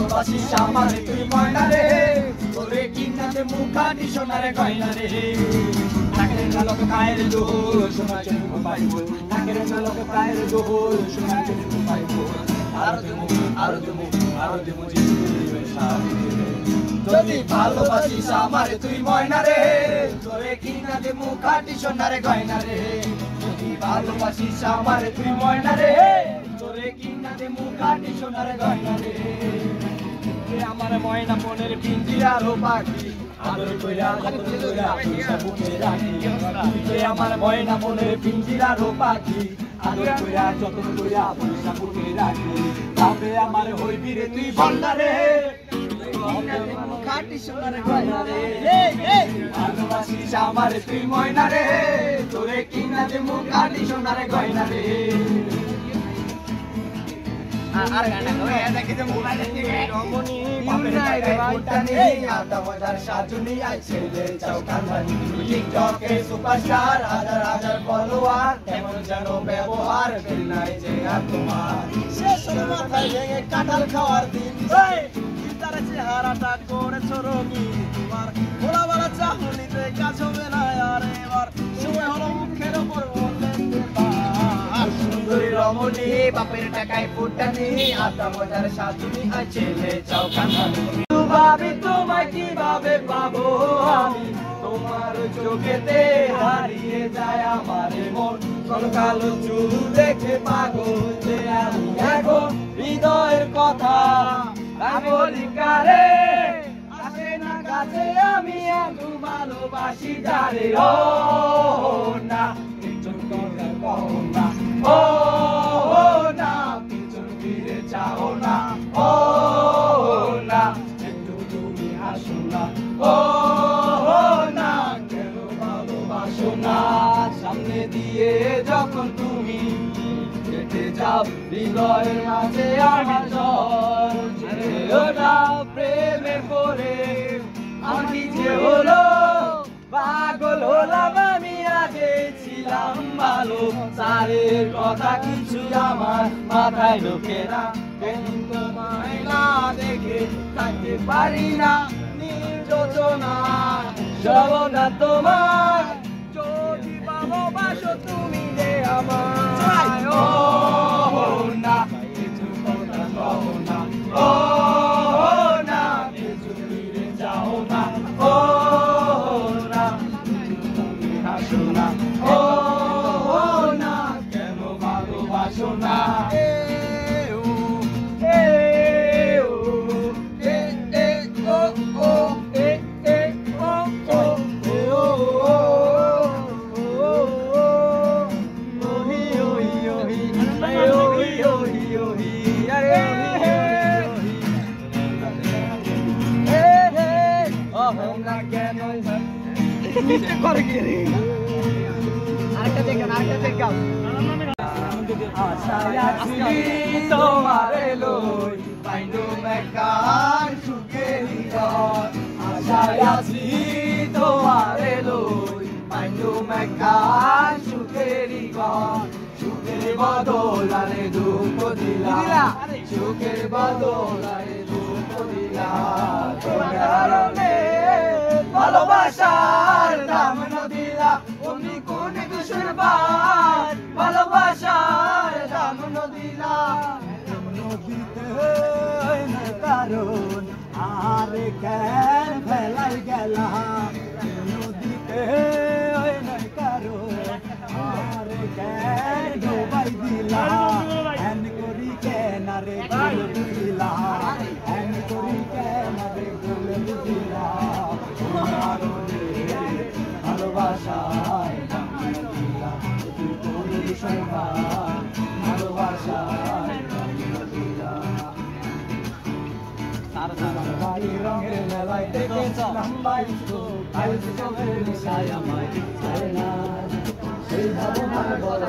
ভালোবাসিস আমারে তুই ময়না রে তোরে কিনাতে মুখাটি সোনারে গয়না রে নাকের নালক পায়ের দোল সোনা চুনি পাইব নাকের নালক পায়ের দোল সোনা চুনি পাইব আরো দেবো যদি ভালোবাসিস আমারে তুই ময়না রে তোরে কিনাতে মুখাটি সোনারে গয়না রে যদি ভালোবাসিস আমারে তুই ময়না রে তোরে কিনাতে মুখাটি সোনারে গয়না রে আমার ময়না মনের পিঞ্জিরার পাখি আদর কইরা যতন কইরা পুষা বুকে রাখি আমার ময়না মনের পিঞ্জিরার পাখি আদর কইরা যতন কইরা পুষা বুকে রাখি তবে আমার হইবি রে তুই বন্যা রে মুখাটি সোনারে গয়না রে ভালোবাসিস আমারে তুই ময়না রে তোরে কিনাতে মুখাটি সোনারে গয়না রে আর গানা কই দেখি যে মোবাইলে রমণী বাপের টাকায় ফুটানি আটা মজার সাজুনি আইছিলে চৌকানবানি টিকটকে সুপারস্টার হাজার হাজার ফলোয়ার কেমন যেন ব্যবহার নাই যে আর তোমার শেষ মাথায় ভেঙে কাঁঠাল খাওয়ার দিন তার চেহারাটা করেছো রঙিন তোমার ভোলা বলা চাহুনিতে কাজ হবে না আর এবার সময় হলো মুখের ওপর রমণী বাপের টাকায় ফুটানি আটা মজার সাজুনি আইছিলে চৌকানবানি ভাবি তোমায় কিভাবে পাবো আমি তোমার চোখেতে হারিয়ে যায় আমার মন কালো চুল দেখে পাগল যে আমি এখন হৃদয়ের কথা বলি কারে আসে না কাছে আমি এত ভালোবাসি যারে ও না কিছু কও না ও না পিছন ফিরে যাও না ও না একটু তুমি হাসো না ও না কেন ভালোবাসো না সামনে দিয়ে যখন তুমি কেটে যাও হৃদয়ের মাঝে আমার ঝড় ওটা প্রেমে পড়ে আমি যে হলো পাগল হলাম আমি আগে ছিলাম ভালো সারের কথা কিছু আমার মাথায় ঢোকে না কিন্তু তোমায় না দেখে থাকতে পারি না নির্যোজনা সর্বদা তোমার যদি ভালোবাসো তুমি যে আমায় ও না কিছু কথা কও না ও না কিছু ফিরে যাও না ও না তুমি হাসো না ও না কেন ভালোবাসো না তোমারে লই পাইলো মেকান সুখেরি ঘর আশায় আছি তোমারে লই পাইলো মেকান সুখেরি ঘর সুখের বদলারে দুঃখ দিলা সুখের বদলারে দুঃখ দিলা তোমার কারণে ভালোবাসার দাম নদিলা অমনি কোন দুশরবার ভালোবাসার দাম নদিলা নদীতে না কারণ আর কেন ফেলাই গেলা নদীতে না কারণ আর কেন ডুবাই দিলা এন করি কেন রে দিলা এন করি কেন রে দিলা ভালোবাসায় তুই কোন ভালোবাসায় রঙের মেলায় দেখেছিলাম সেই ভাবনার বড়